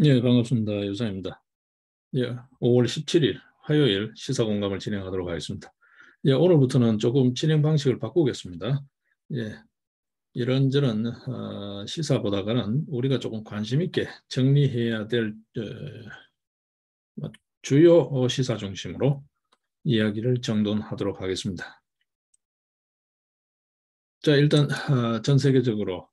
예, 반갑습니다. 유상입니다. 예, 5월 17일 화요일 시사공감을 진행하도록 하겠습니다. 예, 오늘부터는 조금 진행 방식을 바꾸겠습니다. 예, 이런저런 시사보다는 우리가 조금 관심 있게 정리해야 될 주요 시사 중심으로 이야기를 정돈하도록 하겠습니다. 자, 일단 전 세계적으로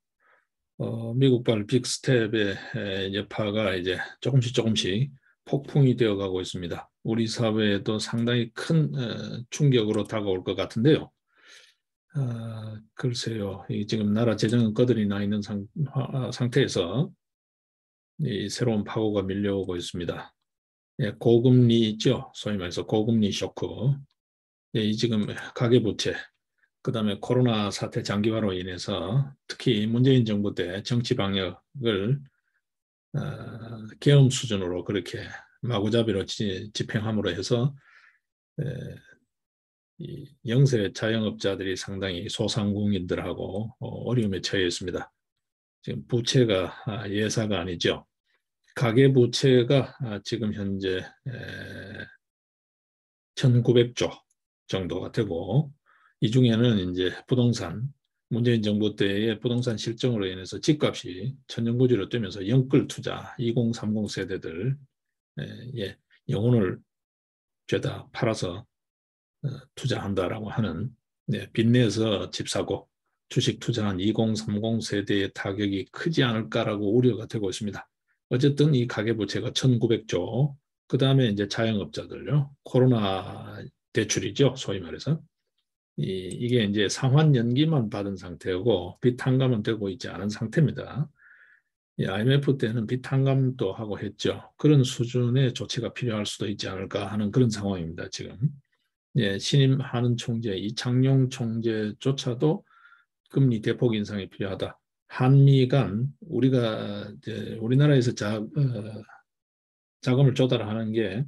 미국발 빅스텝의 여파가 이제 조금씩 폭풍이 되어 가고 있습니다. 우리 사회에도 상당히 큰 충격으로 다가올 것 같은데요. 글쎄요. 지금 나라 재정은 거들이 나 있는 상태에서 이 새로운 파고가 밀려오고 있습니다. 예, 고금리 있죠. 소위 말해서 고금리 쇼크. 예, 이 지금 가계부채, 그다음에 코로나 사태 장기화로 인해서 특히 문재인 정부 때 정치 방역을 계엄 수준으로 그렇게 마구잡이로 집행함으로 해서 에, 이 영세 자영업자들이 상당히 소상공인들하고 어려움에 처해 있습니다. 지금 부채가 예사가 아니죠. 가계 부채가 지금 현재 1,900조 정도가 되고, 이 중에는 이제 부동산, 문재인 정부 때의 부동산 실정으로 인해서 집값이 천정부지로 뛰면서 영끌 투자 2030 세대들 예, 영혼을 죄다 팔아서 투자한다라고 하는, 네, 빚내서 집 사고 주식 투자한 2030 세대의 타격이 크지 않을까라고 우려가 되고 있습니다. 어쨌든 이 가계부채가 1,900조, 그 다음에 이제 자영업자들요, 코로나 대출이죠, 소위 말해서. 이게 이제 상환 연기만 받은 상태고 빚 탕감은 되고 있지 않은 상태입니다. IMF 때는 빚 탕감도 하고 했죠. 그런 수준의 조치가 필요할 수도 있지 않을까 하는 그런 상황입니다, 지금. 예, 신임하는 총재, 이창용 총재조차도 금리 대폭 인상이 필요하다. 한미 간 우리가 이제 우리나라에서 자금을 조달하는 게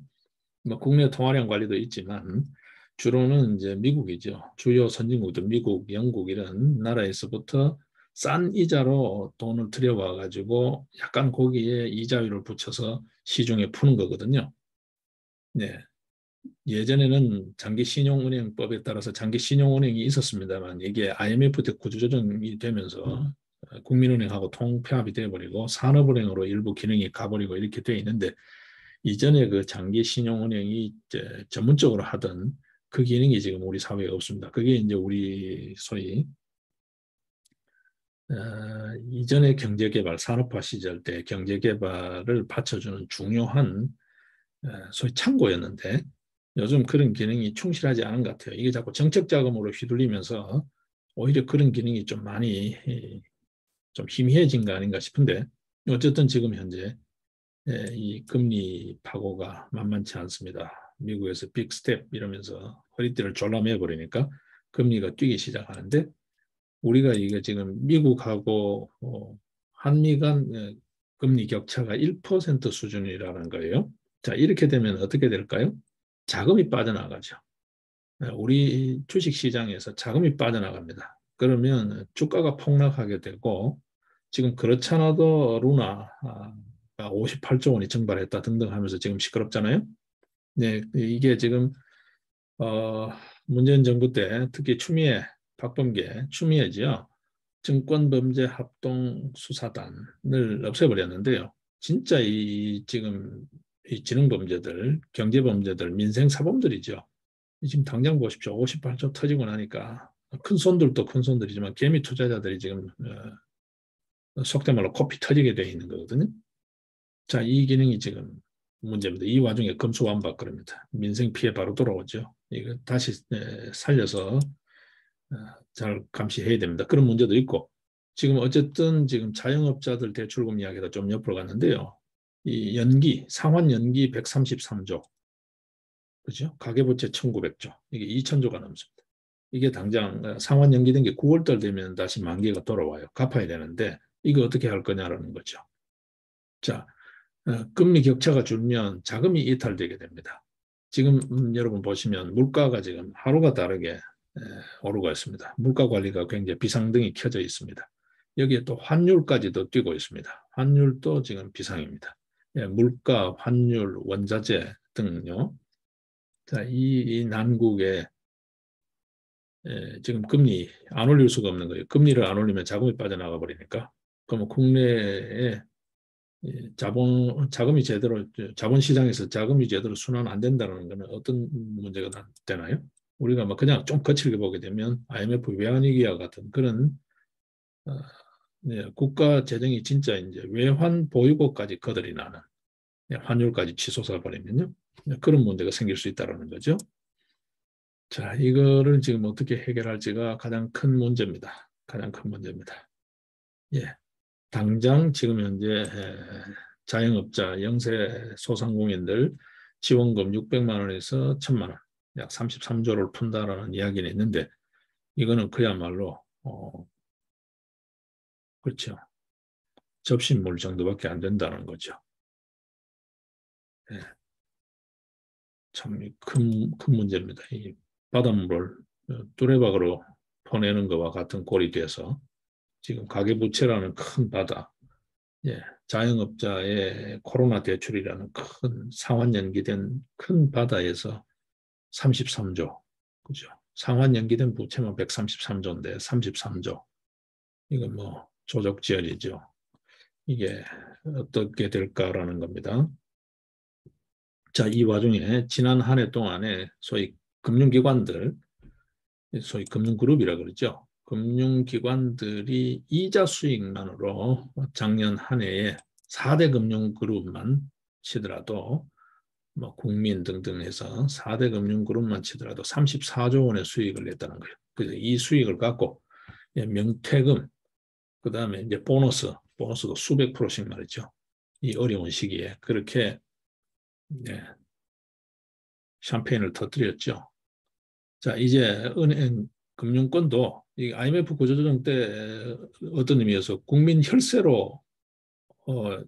뭐 국내 통화량 관리도 있지만 주로는 이제 미국이죠. 주요 선진국들, 미국, 영국 이런 나라에서부터 싼 이자로 돈을 들여와 가지고 약간 거기에 이자율을 붙여서 시중에 푸는 거거든요. 네. 예전에는 장기신용은행법에 따라서 장기신용은행이 있었습니다만 이게 IMF 때 구조조정이 되면서 국민은행하고 통폐합이 돼버리고 산업은행으로 일부 기능이 가버리고 이렇게 돼 있는데, 이전에 그 장기신용은행이 이제 전문적으로 하던 그 기능이 지금 우리 사회에 없습니다. 그게 이제 우리 소위 이전의 경제개발, 산업화 시절 때 경제개발을 받쳐주는 중요한 소위 창고였는데, 요즘 그런 기능이 충실하지 않은 것 같아요. 이게 자꾸 정책 자금으로 휘둘리면서 오히려 그런 기능이 좀 많이 좀 희미해진 거 아닌가 싶은데, 어쨌든 지금 현재 이 금리 파고가 만만치 않습니다. 미국에서 빅스텝 이러면서 허리띠를 졸라매 버리니까 금리가 뛰기 시작하는데, 우리가 이게 지금 미국하고 한미 간 금리 격차가 1% 수준이라는 거예요. 자, 이렇게 되면 어떻게 될까요? 자금이 빠져나가죠. 우리 주식 시장에서 자금이 빠져나갑니다. 그러면 주가가 폭락하게 되고, 지금 그렇잖아도 루나가 58조 원이 증발했다 등등 하면서 지금 시끄럽잖아요. 네, 이게 지금 어, 문재인 정부 때 특히 추미애지요. 증권범죄합동수사단을 없애버렸는데요. 진짜 이 지금 이 지능범죄들, 경제범죄들, 민생사범들이죠. 지금 당장 보십시오. 58조 터지고 나니까 큰 손들도 큰 손들이지만 개미 투자자들이 지금 속된 말로 코피 터지게 돼 있는 거거든요. 자, 이 기능이 지금 문제입니다. 이 와중에 검수완박그럽니다. 민생 피해 바로 돌아오죠. 이거 다시 살려서 잘 감시해야 됩니다. 그런 문제도 있고, 지금 어쨌든 지금 자영업자들 대출금 이야기가 좀 옆으로 갔는데요. 이 상환 연기 133조, 그죠? 가계부채 1,900조, 이게 2,000조가 넘습니다. 이게 당장 상환 연기된 게 9월달 되면 다시 만기가 돌아와요. 갚아야 되는데 이거 어떻게 할 거냐라는 거죠. 자, 금리 격차가 줄면 자금이 이탈되게 됩니다. 지금 여러분 보시면 물가가 지금 하루가 다르게 오르고 있습니다. 물가 관리가 굉장히 비상등이 켜져 있습니다. 여기에 또 환율까지도 뛰고 있습니다. 환율도 지금 비상입니다. 예, 물가, 환율, 원자재 등요. 자, 이 난국에 지금 금리 안 올릴 수가 없는 거예요. 금리를 안 올리면 자금이 빠져나가 버리니까. 그러면 국내에 자금이 제대로 자본시장에서 자금이 제대로 순환 안 된다는 것은 어떤 문제가 되나요? 우리가 뭐 그냥 좀 거칠게 보게 되면 IMF 외환위기와 같은 그런 어, 국가 재정이 진짜 이제 외환 보유고까지 거들이 나는 환율까지 치솟아 버리면요 그런 문제가 생길 수 있다는 거죠. 자, 이거를 지금 어떻게 해결할지가 가장 큰 문제입니다. 가장 큰 문제입니다. 예, 당장 지금 현재 자영업자, 영세 소상공인들 지원금 600만 원에서 1000만 원, 약 33조를 푼다라는 이야기는 있는데 이거는 그야말로 그렇죠. 접시물 정도밖에 안 된다는 거죠. 예, 참큰 문제입니다. 이 바닷물을 뚜레박으로 퍼내는 것과 같은 꼴이 돼서 지금 가계부채라는 큰 바다, 예, 자영업자의 코로나 대출이라는 큰 상환 연기된 큰 바다에서 33조, 그죠? 상환 연기된 부채만 133조인데 33조. 이건 뭐 조족지연이죠. 이게 어떻게 될까라는 겁니다. 자, 이 와중에 지난 한 해 동안에 소위 금융기관들, 소위 금융그룹이라 그러죠. 금융기관들이 이자 수익만으로 작년 한 해에 4대 금융그룹만 치더라도 뭐 국민 등등 해서 4대 금융그룹만 치더라도 34조 원의 수익을 냈다는 거예요. 그래서 이 수익을 갖고 명태금, 그 다음에 이제 보너스도 수백 프로씩 말이죠. 이 어려운 시기에 그렇게 네, 샴페인을 터뜨렸죠. 자, 이제 은행 금융권도 이 IMF 구조조정 때 어떤 의미에서 국민 혈세로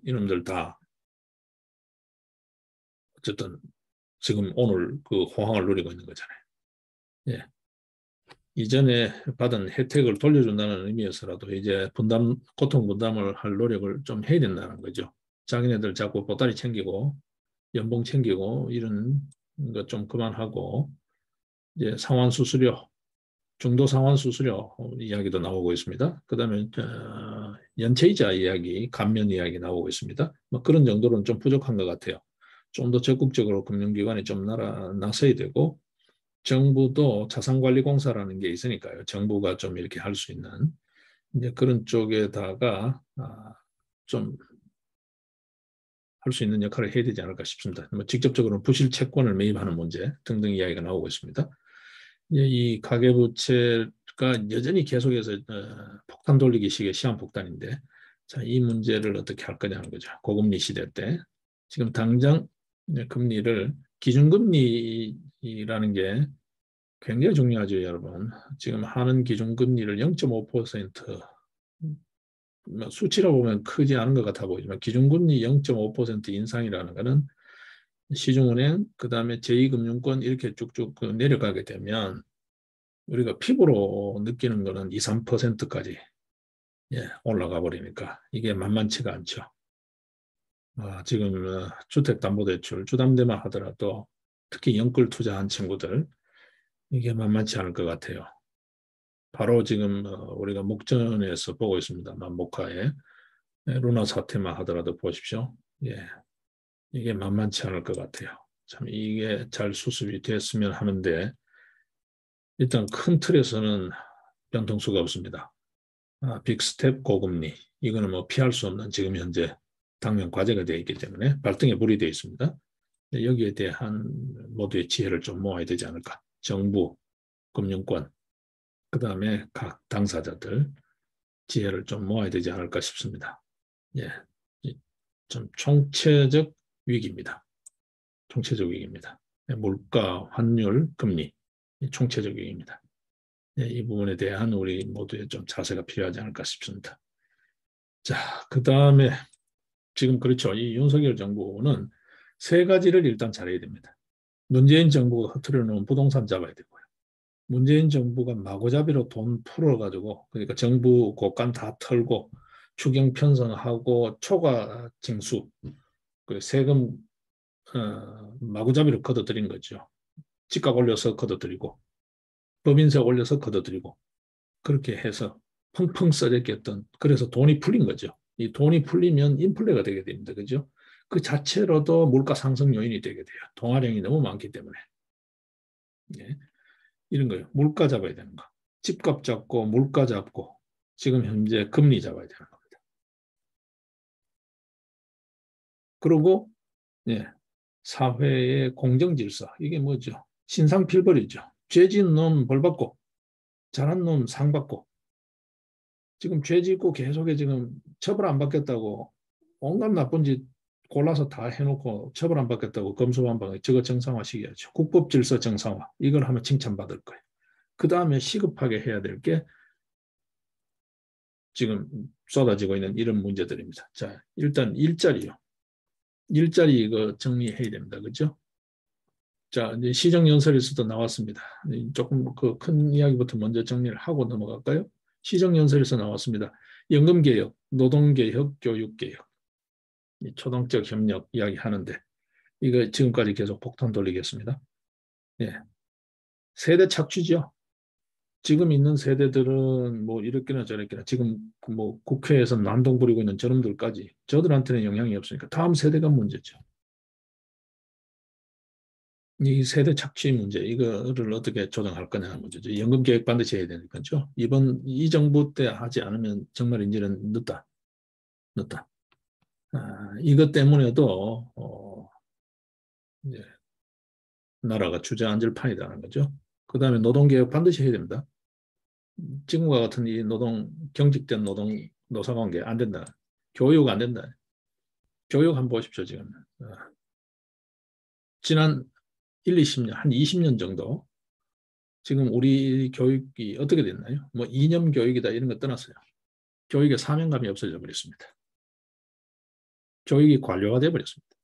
이놈들 다 어쨌든 지금 오늘 그 호황을 누리고 있는 거잖아요. 예. 이전에 받은 혜택을 돌려준다는 의미에서라도 이제 고통 분담을 할 노력을 좀 해야 된다는 거죠. 자기네들 자꾸 보따리 챙기고 연봉 챙기고 이런 것 좀 그만하고 이제 상환 수수료 중도 상환 수수료 이야기도 나오고 있습니다. 그다음에 연체이자 이야기, 감면 이야기 나오고 있습니다. 뭐 그런 정도로는 좀 부족한 것 같아요. 좀 더 적극적으로 금융기관이 좀 나서야 되고 정부도 자산관리공사라는 게 있으니까요. 정부가 좀 이렇게 할 수 있는 이제 그런 쪽에다가 좀 할 수 있는 역할을 해야 되지 않을까 싶습니다. 뭐 직접적으로 부실 채권을 매입하는 문제 등등 이야기가 나오고 있습니다. 이 가계부채가 여전히 계속해서 폭탄 돌리기 식의 시한폭탄인데 자, 이 문제를 어떻게 할 거냐는 거죠. 고금리 시대 때 지금 당장 금리를 기준금리라는 게 굉장히 중요하죠, 여러분. 지금 하는 기준금리를 0.5% 수치로 보면 크지 않은 것 같아 보이지만 기준금리 0.5% 인상이라는 것은 시중은행, 그다음에 제2금융권 이렇게 쭉쭉 내려가게 되면 우리가 피부로 느끼는 거는 2, 3%까지 올라가 버리니까 이게 만만치가 않죠. 지금 주택담보대출, 주담대만 하더라도 특히 연끌 투자한 친구들 이게 만만치 않을 것 같아요. 바로 지금 우리가 목전에서 보고 있습니다만 목화에 루나 사태만 하더라도 보십시오. 예, 이게 만만치 않을 것 같아요. 참 이게 잘 수습이 됐으면 하는데 일단 큰 틀에서는 변동수가 없습니다. 빅스텝 고금리 이거는 뭐 피할 수 없는 지금 현재 당면 과제가 되어 있기 때문에 발등에 불이 되어 있습니다. 여기에 대한 모두의 지혜를 좀 모아야 되지 않을까. 정부, 금융권, 그 다음에 각 당사자들 지혜를 좀 모아야 되지 않을까 싶습니다. 예, 좀 총체적 위기입니다. 총체적 위기입니다. 물가, 환율, 금리 총체적 위기입니다. 이 부분에 대한 우리 모두의 좀 자세가 필요하지 않을까 싶습니다. 자, 그 다음에 지금 그렇죠. 이 윤석열 정부는 세 가지를 일단 잘해야 됩니다. 문재인 정부가 흐트려 놓은 부동산 잡아야 되고요. 문재인 정부가 마구잡이로 돈 풀어가지고 그러니까 정부 곳간 다 털고 추경 편성하고 초과 징수 그 세금 마구잡이로 걷어들인 거죠. 집값 올려서 걷어들이고 법인세 올려서 걷어들이고 그렇게 해서 펑펑 써졌겠던 그래서 돈이 풀린 거죠. 이 돈이 풀리면 인플레가 되게 됩니다. 그죠? 그 자체로도 물가 상승 요인이 되게 돼요. 동화량이 너무 많기 때문에. 예. 이런 거예요. 물가 잡아야 되는 거. 집값 잡고 물가 잡고 지금 현재 금리 잡아야 되는 겁니다. 그리고 예, 사회의 공정 질서 이게 뭐죠? 신상필벌이죠. 죄 지은 놈 벌 받고 잘한 놈 상 받고 지금 죄 짓고 계속해 지금 처벌 안 받겠다고 온갖 나쁜 짓 골라서 다 해놓고 처벌 안 받겠다고 검수완박 저거 정상화시켜야죠. 국법 질서 정상화 이걸 하면 칭찬받을 거예요. 그 다음에 시급하게 해야 될 게 지금 쏟아지고 있는 이런 문제들입니다. 자, 일단 일자리요. 일자리 이거 정리해야 됩니다. 그죠? 자, 이제 시정연설에서도 나왔습니다. 조금 그 큰 이야기부터 먼저 정리를 하고 넘어갈까요? 시정연설에서 나왔습니다. 연금개혁, 노동개혁, 교육개혁, 초당적 협력 이야기 하는데 이거 지금까지 계속 폭탄 돌리겠습니다. 예. 세대 착취죠. 지금 있는 세대들은 뭐 이렇게나 저렇게나 지금 뭐 국회에서 난동 부리고 있는 저놈들까지 저들한테는 영향이 없으니까 다음 세대가 문제죠. 이 세대 착취 문제 이거를 어떻게 조정할 거냐는 문제죠. 연금 개혁 반드시 해야 되니까죠. 이번 이 정부 때 하지 않으면 정말 이제는 늦다. 늦다. 이것 때문에도 이제 나라가 주저앉을 판이라는 거죠. 그 다음에 노동개혁 반드시 해야 됩니다. 지금과 같은 이 노동 경직된 노동 노사관계 안 된다. 교육 안 된다. 교육 한번 보십시오 지금. 지난 1, 20년 한 20년 정도 지금 우리 교육이 어떻게 됐나요? 뭐 이념 교육이다 이런 거 떠났어요. 교육의 사명감이 없어져 버렸습니다. 교육이 관료화 돼 버렸습니다.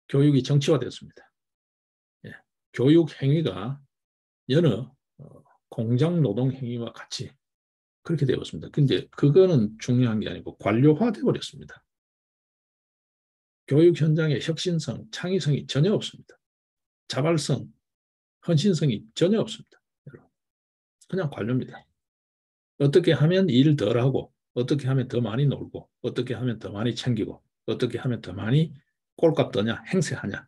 교육이 정치화됐습니다. 예. 교육 행위가 여느 공장 노동 행위와 같이 그렇게 되었습니다. 근데 그거는 중요한 게 아니고 관료화 돼 버렸습니다. 교육 현장에 혁신성, 창의성이 전혀 없습니다. 자발성, 헌신성이 전혀 없습니다. 그냥 관료입니다. 어떻게 하면 일 덜 하고, 어떻게 하면 더 많이 놀고, 어떻게 하면 더 많이 챙기고, 어떻게 하면 더 많이 꼴값 더냐, 행세하냐.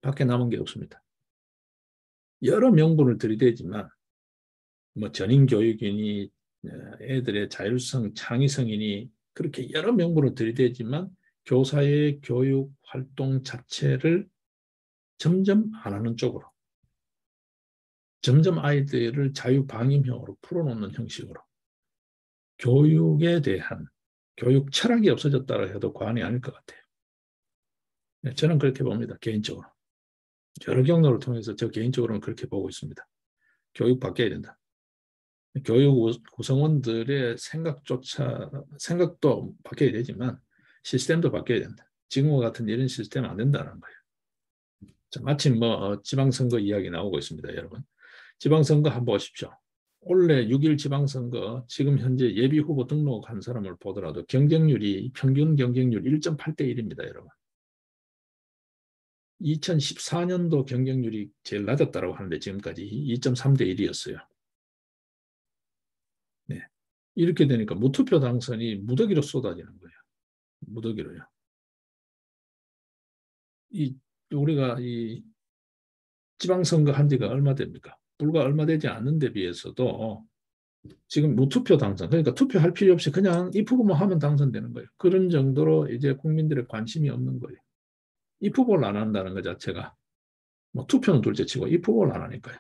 밖에 남은 게 없습니다. 여러 명분을 들이대지만 뭐 전인교육이니 애들의 자율성, 창의성이니 그렇게 여러 명분을 들이대지만 교사의 교육 활동 자체를 점점 안 하는 쪽으로 점점 아이들을 자유방임형으로 풀어놓는 형식으로 교육에 대한 교육 철학이 없어졌다고 해도 과언이 아닐 것 같아요. 저는 그렇게 봅니다. 개인적으로. 여러 경로를 통해서 저 개인적으로는 그렇게 보고 있습니다. 교육 바뀌어야 된다. 교육 구성원들의 생각도 바뀌어야 되지만 시스템도 바뀌어야 된다. 지금과 같은 이런 시스템은 안 된다는 거예요. 자, 마침 뭐 지방선거 이야기 나오고 있습니다, 여러분. 지방선거 한번 보십시오. 올해 6일 지방선거 지금 현재 예비후보 등록한 사람을 보더라도 경쟁률이 평균 경쟁률 1.8대 1입니다, 여러분. 2014년도 경쟁률이 제일 낮았다고 하는데 지금까지 2.3대 1이었어요. 네. 이렇게 되니까 무투표 당선이 무더기로 쏟아지는 거예요. 무더기로요. 우리가 이 지방선거 한 지가 얼마 됩니까? 불과 얼마 되지 않는 데 비해서도 지금 무투표 당선, 그러니까 투표할 필요 없이 그냥 입후보만 하면 당선되는 거예요. 그런 정도로 이제 국민들의 관심이 없는 거예요. 입후보를 안 한다는 것 자체가 뭐 투표는 둘째치고 입후보를 안 하니까요.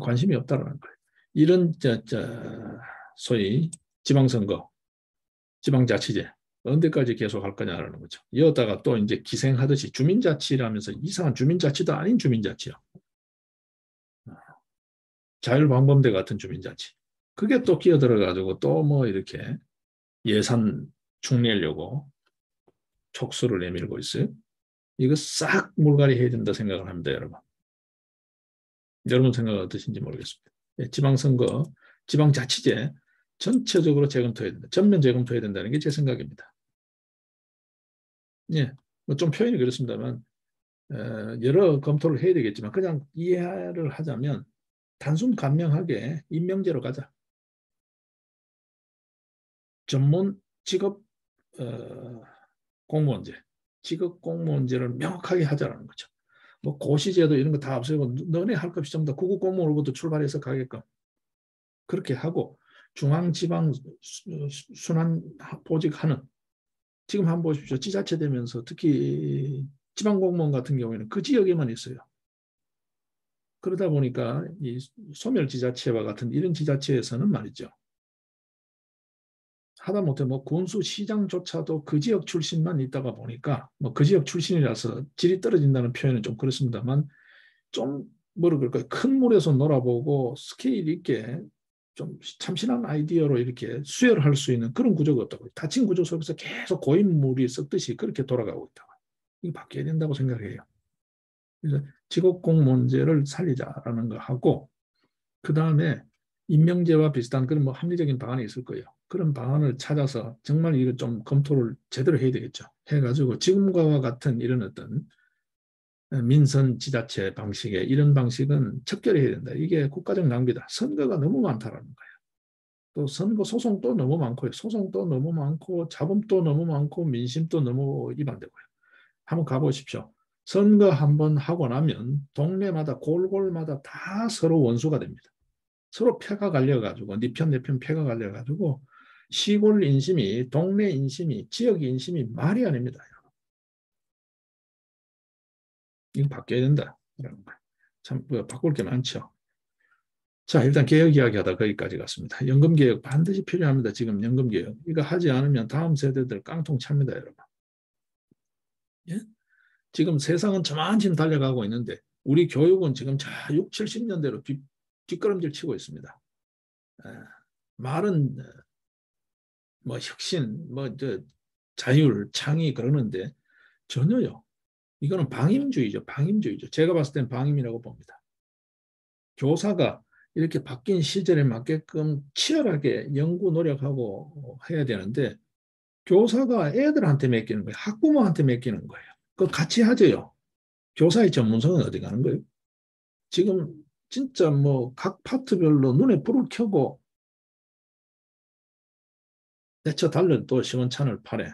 관심이 없다는 거예요. 이런 소위 지방선거, 지방자치제 언제까지 계속 할 거냐라는 거죠. 이어다가 또 이제 기생하듯이 주민자치라면서 이상한 주민자치도 아닌 주민자치요. 자율방범대 같은 주민자치. 그게 또 끼어들어가지고 또 뭐 이렇게 예산 축내려고 촉수를 내밀고 있어요. 이거 싹 물갈이 해야 된다 생각을 합니다, 여러분. 여러분 생각은 어떠신지 모르겠습니다. 지방선거, 지방자치제 전체적으로 재검토해야 된다. 전면 재검토해야 된다는 게 제 생각입니다. 예, 뭐 좀 표현이 그렇습니다만 여러 검토를 해야 되겠지만 그냥 이해를 하자면 단순 간명하게 임명제로 가자. 전문 직업 어, 공무원제, 직업 공무원제를 명확하게 하자라는 거죠. 뭐 고시제도 이런 거 다 없애고 너네 할 것 없이 전부 다 구급 공무원으로부터 출발해서 가게끔 그렇게 하고 중앙지방 순환 보직하는 지금 한번 보십시오. 지자체 되면서 특히 지방공무원 같은 경우에는 그 지역에만 있어요. 그러다 보니까 이 소멸지자체와 같은 이런 지자체에서는 말이죠. 하다못해 뭐 군수시장조차도 그 지역 출신만 있다가 보니까 뭐 그 지역 출신이라서 질이 떨어진다는 표현은 좀 그렇습니다만 좀 뭐라 그럴까요? 큰 물에서 놀아보고 스케일 있게 좀 참신한 아이디어로 이렇게 수혈을 할 수 있는 그런 구조가 없다고. 닫힌 구조 속에서 계속 고인물이 썩듯이 그렇게 돌아가고 있다고. 이거 바뀌어야 된다고 생각해요. 그래서 직업공 문제를 살리자라는 거 하고 그 다음에 임명제와 비슷한 그런 뭐 합리적인 방안이 있을 거예요. 그런 방안을 찾아서 정말 이거 좀 검토를 제대로 해야 되겠죠. 해가지고 지금과 같은 이런 어떤 민선 지자체 방식의 이런 방식은 척결해야 된다. 이게 국가적 낭비다. 선거가 너무 많다라는 거예요. 또 선거 소송도 너무 많고요. 소송도 너무 많고 잡음도 너무 많고 민심도 너무 위반되고요. 한번 가보십시오. 선거 한번 하고 나면 동네마다 골골마다 다 서로 원수가 됩니다. 서로 패가 갈려가지고 네 편 내 편 패가 갈려가지고 시골 인심이 동네 인심이 지역 인심이 말이 아닙니다. 이거 바뀌어야 된다. 참 바꿀 게 많죠. 자, 일단 개혁 이야기하다 거기까지 갔습니다. 연금 개혁 반드시 필요합니다. 지금 연금 개혁 이거 하지 않으면 다음 세대들 깡통 찹니다, 여러분. 예? 지금 세상은 저만큼 달려가고 있는데 우리 교육은 지금 자 6, 70년대로 뒷걸음질 치고 있습니다. 말은 뭐 혁신, 자율, 창의 그러는데 전혀요. 이거는 방임주의죠. 방임주의죠. 제가 봤을 땐 방임이라고 봅니다. 교사가 이렇게 바뀐 시절에 맞게끔 치열하게 연구 노력하고 해야 되는데 교사가 애들한테 맡기는 거예요. 학부모한테 맡기는 거예요. 그 같이 하죠요. 교사의 전문성은 어디 가는 거예요? 지금 진짜 뭐 각 파트별로 눈에 불을 켜고 내쳐 달려 또 시원찮을 판에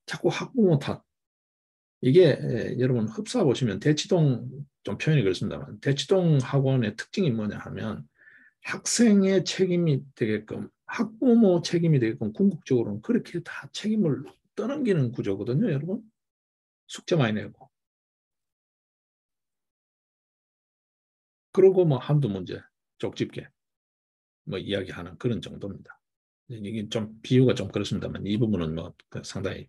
자꾸 학부모 탓. 이게 여러분 흡사 보시면 대치동 좀 표현이 그렇습니다만 대치동 학원의 특징이 뭐냐 하면 학생의 책임이 되게끔 학부모 책임이 되게끔 궁극적으로는 그렇게 다 책임을 떠넘기는 구조거든요, 여러분. 숙제 많이 내고. 그러고 뭐 한두 문제 쪽집게 뭐 이야기하는 그런 정도입니다. 이게 좀 비유가 좀 그렇습니다만 이 부분은 뭐 상당히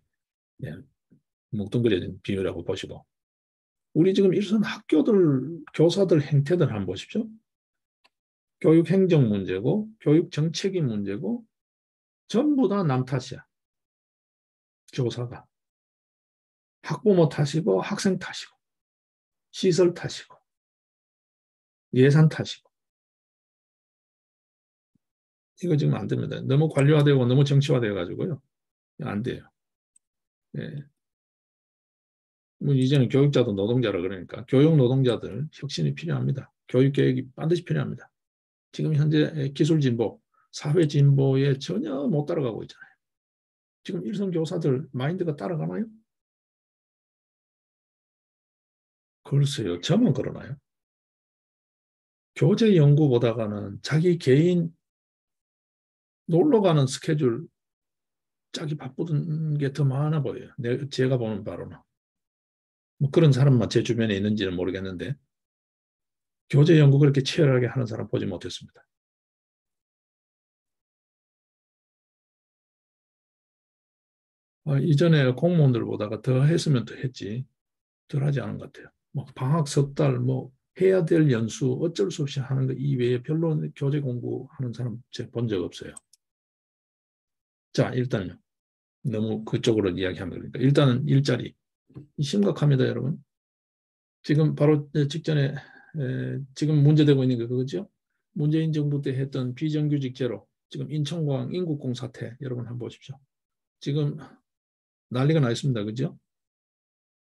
예, 뭉뚱그려진 비유라고 보시고 우리 지금 일선 학교들 교사들 행태들 한번 보십시오. 교육 행정 문제고 교육 정책이 문제고 전부 다 남 탓이야. 교사가. 학부모 탓이고 학생 탓이고 시설 탓이고 예산 탓이고 이거 지금 안 됩니다. 너무 관료화되고 너무 정치화되어 가지고요. 안 돼요. 예. 뭐 이제는 교육자도 노동자라 그러니까 교육 노동자들 혁신이 필요합니다. 교육 개혁이 반드시 필요합니다. 지금 현재 기술 진보, 사회 진보에 전혀 못 따라가고 있잖아요. 지금 일선 교사들 마인드가 따라가나요? 글쎄요. 저만 그러나요? 교재 연구보다가는 자기 개인 놀러 가는 스케줄 짜기 바쁘던 게 더 많아 보여요. 제가 보는 바로는. 뭐 그런 사람만 제 주변에 있는지는 모르겠는데 교재 연구 그렇게 치열하게 하는 사람 보지 못했습니다. 이전에 공무원들 보다가 더 했으면 더 했지 덜 하지 않은 것 같아요. 뭐 방학 석 달 뭐 해야 될 연수 어쩔 수 없이 하는 것 이외에 별로 교재 공부하는 사람 제가 본 적 없어요. 자 일단요. 너무 그쪽으로 이야기하면 그러니까 일단은 일자리 심각합니다, 여러분. 지금 바로 직전에 지금 문제되고 있는 게 그거죠. 문재인 정부 때 했던 비정규직 제로 지금 인천공항 인국공 사태 여러분 한번 보십시오. 지금 난리가 나 있습니다. 그죠?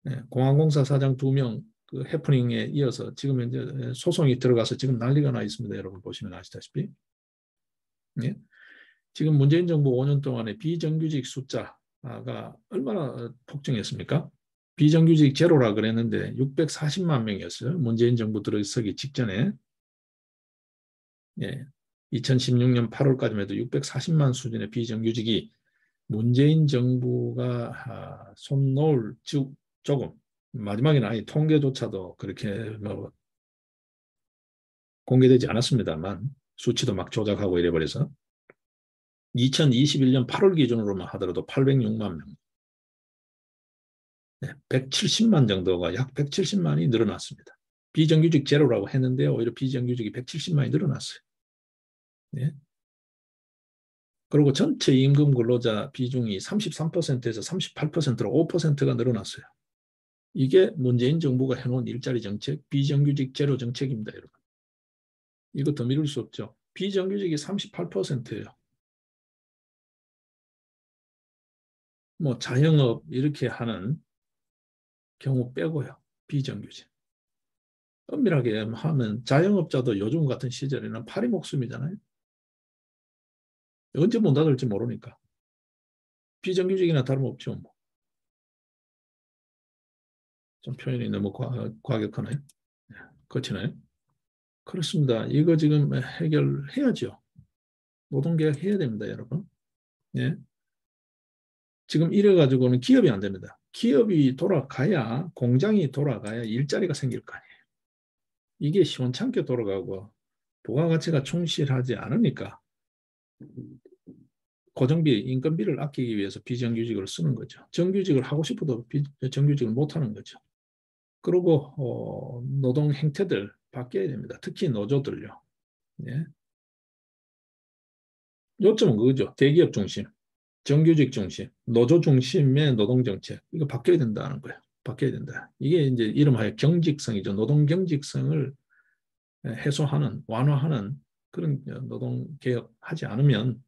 예, 공항공사 사장 2명 그 해프닝에 이어서 지금 현재 소송이 들어가서 지금 난리가 나 있습니다. 여러분 보시면 아시다시피. 예? 지금 문재인 정부 5년 동안의 비정규직 숫자가 얼마나 폭증했습니까? 비정규직 제로라 그랬는데 640만 명이었어요. 문재인 정부 들어서기 직전에. 예. 2016년 8월까지만 해도 640만 수준의 비정규직이 문재인 정부가 손 놓을 조금 마지막에는 아예 통계조차도 그렇게 뭐 공개되지 않았습니다만 수치도 막 조작하고 이래버려서 2021년 8월 기준으로만 하더라도 806만 명, 170만 정도가 약 170만이 늘어났습니다. 비정규직 제로라고 했는데 오히려 비정규직이 170만이 늘어났어요. 네. 그리고 전체 임금 근로자 비중이 33%에서 38%로 5%가 늘어났어요. 이게 문재인 정부가 해놓은 일자리 정책, 비정규직 제로 정책입니다, 여러분. 이거 더 미룰 수 없죠. 비정규직이 38%예요. 뭐 자영업 이렇게 하는 경우 빼고요. 비정규직. 엄밀하게 하면 자영업자도 요즘 같은 시절에는 파리 목숨이잖아요. 언제 문 닫을지 모르니까. 비정규직이나 다름없죠. 뭐. 좀 표현이 너무 과격하나요? 그렇지나요? 그렇습니다. 이거 지금 해결해야죠. 노동개혁 해야 됩니다, 여러분. 예. 지금 이래가지고는 기업이 안 됩니다. 기업이 돌아가야, 공장이 돌아가야 일자리가 생길 거 아니에요. 이게 시원찮게 돌아가고 부가가치가 충실하지 않으니까 고정비, 인건비를 아끼기 위해서 비정규직을 쓰는 거죠. 정규직을 하고 싶어도 정규직을 못 하는 거죠. 그리고 노동 행태들 바뀌어야 됩니다. 특히 노조들요. 예. 요점은 그거죠. 대기업 중심, 정규직 중심, 노조 중심의 노동정책. 이거 바뀌어야 된다는 거예요. 바뀌어야 된다. 이게 이제 이름하여 경직성이죠. 노동 경직성을 해소하는, 완화하는 그런 노동개혁 하지 않으면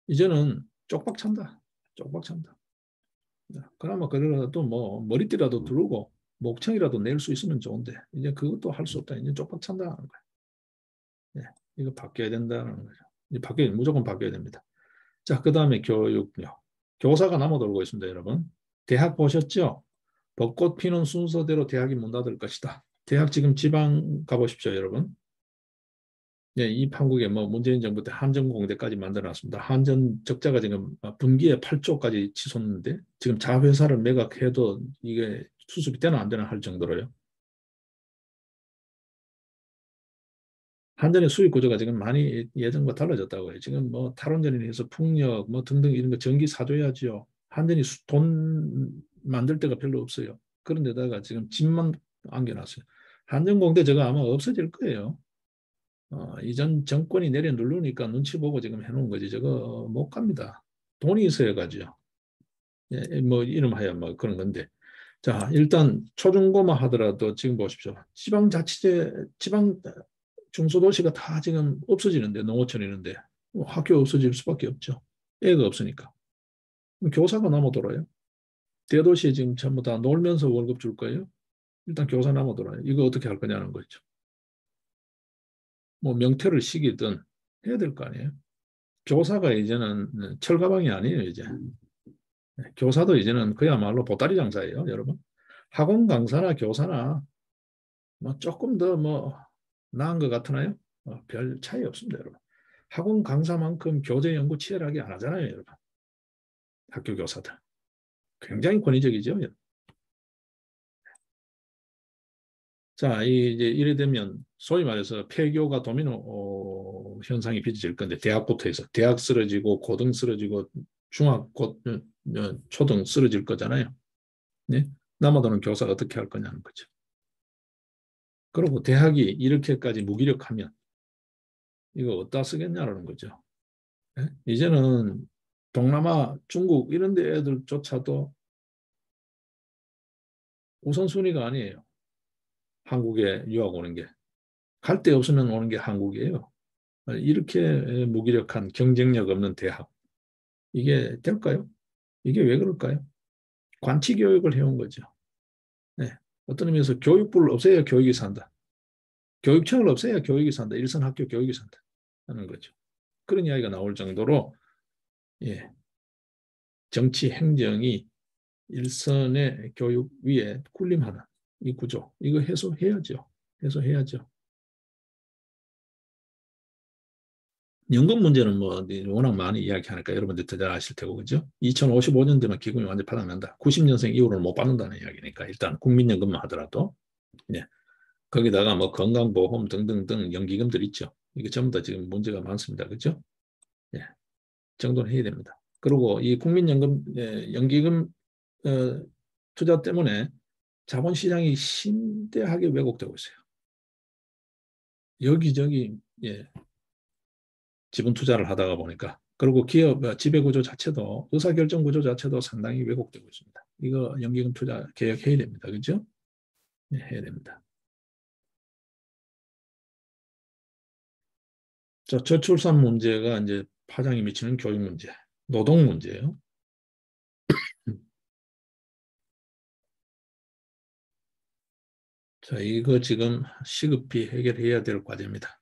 이제는 쪽박 찬다. 쪽박 찬다. 그나마 그래도 뭐 머리띠라도 두르고 목청이라도 낼 수 있으면 좋은데 이제 그것도 할 수 없다. 이제 쪽박 찬다는 거예요. 네, 이거 바뀌어야 된다는 거죠. 이제 무조건 바뀌어야 됩니다. 자, 그 다음에 교육요. 교사가 남아돌고 있습니다, 여러분. 대학 보셨죠? 벚꽃 피는 순서대로 대학이 문 닫을 것이다. 대학 지금 지방 가보십시오, 여러분. 예, 이 판국에 뭐 문재인 정부 때 한전공대까지 만들어놨습니다. 한전 적자가 지금 분기에 8조까지 치솟는데 지금 자회사를 매각해도 이게 수습이 되나 안 되나 할 정도로요. 한전의 수익 구조가 지금 많이 예전과 달라졌다고 해요. 지금 뭐 탈원전에 해서 풍력 뭐 등등 이런 거 전기 사줘야지요. 한전이 돈 만들 데가 별로 없어요. 그런데다가 지금 집만 안겨놨어요. 한전공대 저거 아마 없어질 거예요. 이전 정권이 내려 누르니까 눈치 보고 지금 해놓은 거지. 저거 못 갑니다. 돈이 있어야 가죠. 예, 뭐 이름하여 뭐 그런 건데. 자, 일단 초중고만 하더라도 지금 보십시오. 지방자치제, 지방 중소도시가 다 지금 없어지는데, 농어촌이는데 뭐 학교 없어질 수밖에 없죠. 애가 없으니까. 교사가 남아 돌아요. 대도시에 지금 전부 다 놀면서 월급 줄 거예요. 일단 교사 남아 돌아요. 이거 어떻게 할 거냐는 거죠. 뭐 명퇴를 시키든 해야 될 거 아니에요. 교사가 이제는 철가방이 아니에요, 이제. 교사도 이제는 그야말로 보따리 장사예요, 여러분. 학원 강사나 교사나 뭐 조금 더 뭐 나은 것 같으나요? 별 차이 없습니다, 여러분. 학원 강사만큼 교재 연구 치열하게 안 하잖아요, 여러분. 학교 교사들. 굉장히 권위적이죠. 자, 이제 이래 되면 소위 말해서 폐교가 도미노 현상이 빚어질 건데 대학부터 해서 대학 쓰러지고 고등 쓰러지고 중학, 초등 쓰러질 거잖아요. 네? 남아도는 교사 어떻게 할 거냐는 거죠. 그리고 대학이 이렇게까지 무기력하면 이거 어디다 쓰겠냐라는 거죠. 네? 이제는 동남아, 중국 이런 데 애들조차도 우선순위가 아니에요. 한국에 유학 오는 게. 갈 데 없으면 오는 게 한국이에요. 이렇게 무기력한 경쟁력 없는 대학. 이게 될까요? 이게 왜 그럴까요? 관치 교육을 해온 거죠. 네. 어떤 의미에서 교육부를 없애야 교육이 산다. 교육청을 없애야 교육이 산다. 일선 학교 교육이 산다. 하는 거죠. 그런 이야기가 나올 정도로 예, 정치 행정이 일선의 교육 위에 군림하는 이 구조. 이거 해소해야죠. 해소해야죠. 연금 문제는 뭐 워낙 많이 이야기하니까 여러분들 더 잘 아실 테고 그죠? 2055년 되면 기금이 완전 바닥난다. 90년생 이후로는 못 받는다는 이야기니까 일단 국민연금만 하더라도 예. 거기다가 뭐 건강보험 등등등 연기금들 있죠. 이게 전부 다 지금 문제가 많습니다. 그죠? 예. 정도는 해야 됩니다. 그리고 이 국민연금 연기금 투자 때문에 자본시장이 심대하게 왜곡되고 있어요. 여기저기 예, 지분 투자를 하다가 보니까 그리고 기업 지배구조 자체도 의사결정 구조 자체도 상당히 왜곡되고 있습니다. 이거 연기금 투자 개혁해야 됩니다. 그죠? 네, 해야 됩니다. 자, 저출산 문제가 이제 파장이 미치는 교육 문제, 노동 문제예요. 자, 이거 지금 시급히 해결해야 될 과제입니다.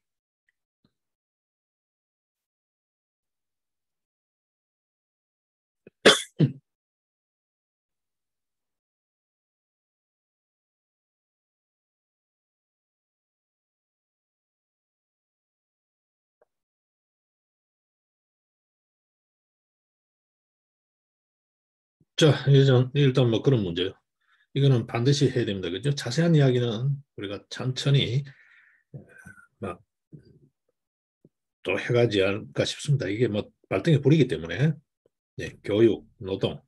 자, 일단 뭐 그런 문제요. 이거는 반드시 해야 됩니다. 그죠? 자세한 이야기는 우리가 천천히 막 또 해가지 않을까 싶습니다. 이게 뭐 발등에 불이기 때문에 예, 교육, 노동,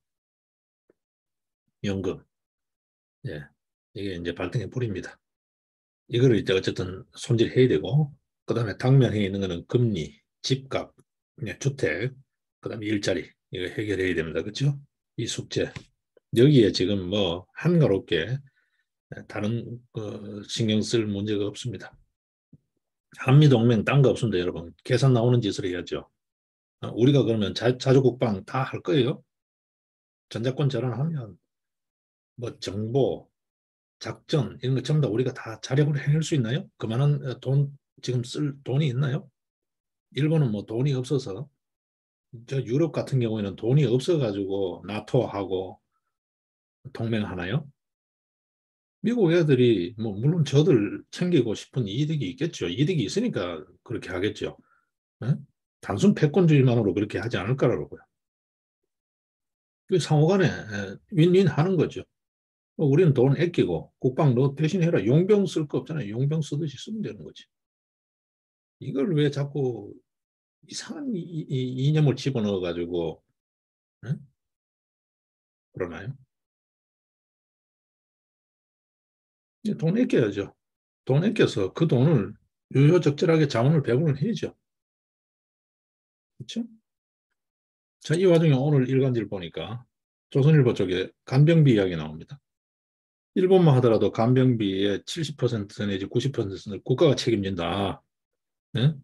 연금 예, 이게 이제 발등에 불입니다. 이거를 이제 어쨌든 손질해야 되고 그다음에 당면해 있는 거는 금리, 집값, 예, 주택, 그다음에 일자리 이거 해결해야 됩니다. 그렇죠? 이 숙제 여기에 지금 뭐 한가롭게 다른 신경 쓸 문제가 없습니다. 한미동맹 딴 거 없습니다, 여러분. 계산 나오는 짓을 해야죠. 우리가 그러면 자주국방 다 할 거예요. 전자권 전환하면 뭐 정보, 작전 이런 거 전부 다 우리가 다 자력으로 해낼 수 있나요? 그만한 돈 지금 쓸 돈이 있나요? 일본은 뭐 돈이 없어서 저 유럽 같은 경우에는 돈이 없어가지고 나토하고 동맹하나요? 미국 애들이 뭐 물론 저들 챙기고 싶은 이득이 있겠죠. 이득이 있으니까 그렇게 하겠죠. 에? 단순 패권주의만으로 그렇게 하지 않을 거라고요. 그 상호간에 윈윈 하는 거죠. 우리는 돈 아끼고 국방 너 대신해라. 용병 쓸 거 없잖아요. 용병 쓰듯이 쓰면 되는 거지. 이걸 왜 자꾸 이상한 이념을 집어넣어 가지고 그러나요? 돈 아껴야죠. 돈 아껴서 그 돈을 유효적절하게 자원을 배분을 해야죠. 그렇죠? 자, 이 와중에 오늘 일간지를 보니까 조선일보 쪽에 간병비 이야기 나옵니다. 일본만 하더라도 간병비의 70% 내지 90%는 국가가 책임진다. 네?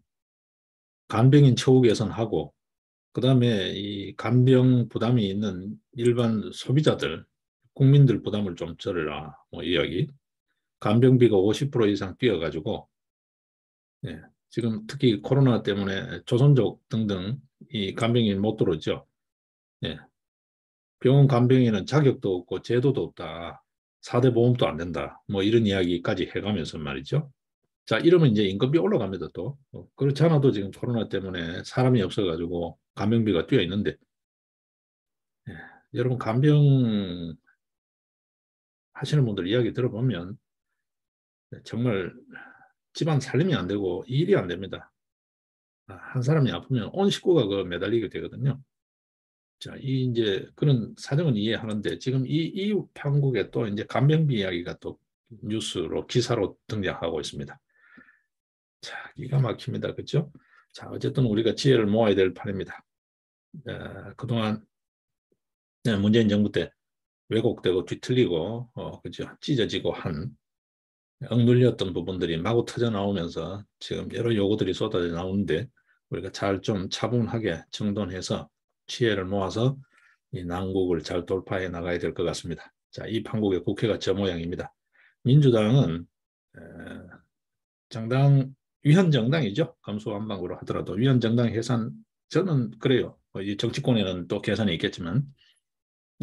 간병인 처우 개선하고 그다음에 이 간병 부담이 있는 일반 소비자들, 국민들 부담을 좀 줄여라. 뭐 이야기. 간병비가 50% 이상 뛰어가지고 예, 지금 특히 코로나 때문에 조선족 등등 이 간병인 못 들어오죠. 예, 병원 간병인은 자격도 없고 제도도 없다. 4대 보험도 안 된다. 뭐 이런 이야기까지 해가면서 말이죠. 자, 이러면 이제 인건비 올라갑니다, 또. 그렇지 않아도 지금 코로나 때문에 사람이 없어가지고 간병비가 뛰어 있는데, 예, 여러분, 간병 하시는 분들 이야기 들어보면 정말 집안 살림이 안 되고 일이 안 됩니다. 한 사람이 아프면 온 식구가 그 매달리게 되거든요. 자, 이 이제 그런 사정은 이해하는데 지금 이 판국에 또 이제 간병비 이야기가 또 뉴스로 기사로 등장하고 있습니다. 자, 기가 막힙니다. 그렇죠? 자, 어쨌든 우리가 지혜를 모아야 될 판입니다. 그동안 문재인 정부 때 왜곡되고 뒤틀리고 그죠? 찢어지고 한 억눌렸던 부분들이 마구 터져 나오면서 지금 여러 요구들이 쏟아져 나오는데 우리가 잘 좀 차분하게 정돈해서 지혜를 모아서 이 난국을 잘 돌파해 나가야 될 것 같습니다. 자, 이 판국의 국회가 저 모양입니다. 민주당은 정당 위헌 정당이죠. 감소한방으로 하더라도 위헌 정당 해산 저는 그래요. 이 정치권에는 또 계산이 있겠지만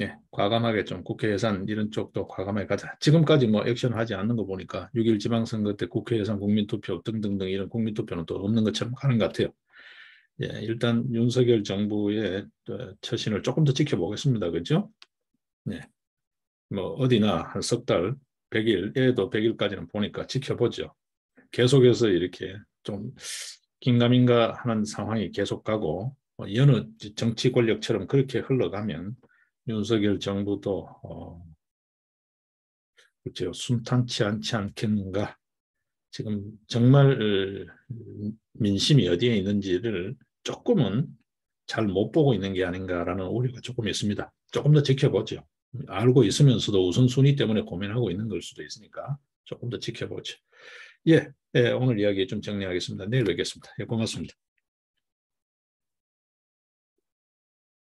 예, 과감하게 좀 국회 예산 이런 쪽도 과감하게 가자. 지금까지 뭐 액션하지 않는 거 보니까 6.1 지방선거 때 국회 예산 국민투표 등등등 이런 국민투표는 또 없는 것처럼 가는 것 같아요. 예, 일단 윤석열 정부의 처신을 조금 더 지켜보겠습니다. 그죠? 네. 뭐 어디나 한 석 달, 100일, 얘도 100일까지는 보니까 지켜보죠. 계속해서 이렇게 좀 긴가민가 하는 상황이 계속 가고 여느 정치 권력처럼 그렇게 흘러가면 윤석열 정부도 그렇죠. 순탄치 않지 않겠는가. 지금 정말 민심이 어디에 있는지를 조금은 잘 못 보고 있는 게 아닌가라는 우려가 조금 있습니다. 조금 더 지켜보죠. 알고 있으면서도 우선순위 때문에 고민하고 있는 걸 수도 있으니까 조금 더 지켜보죠. 예, 예, 오늘 이야기 좀 정리하겠습니다. 내일 뵙겠습니다. 예, 고맙습니다.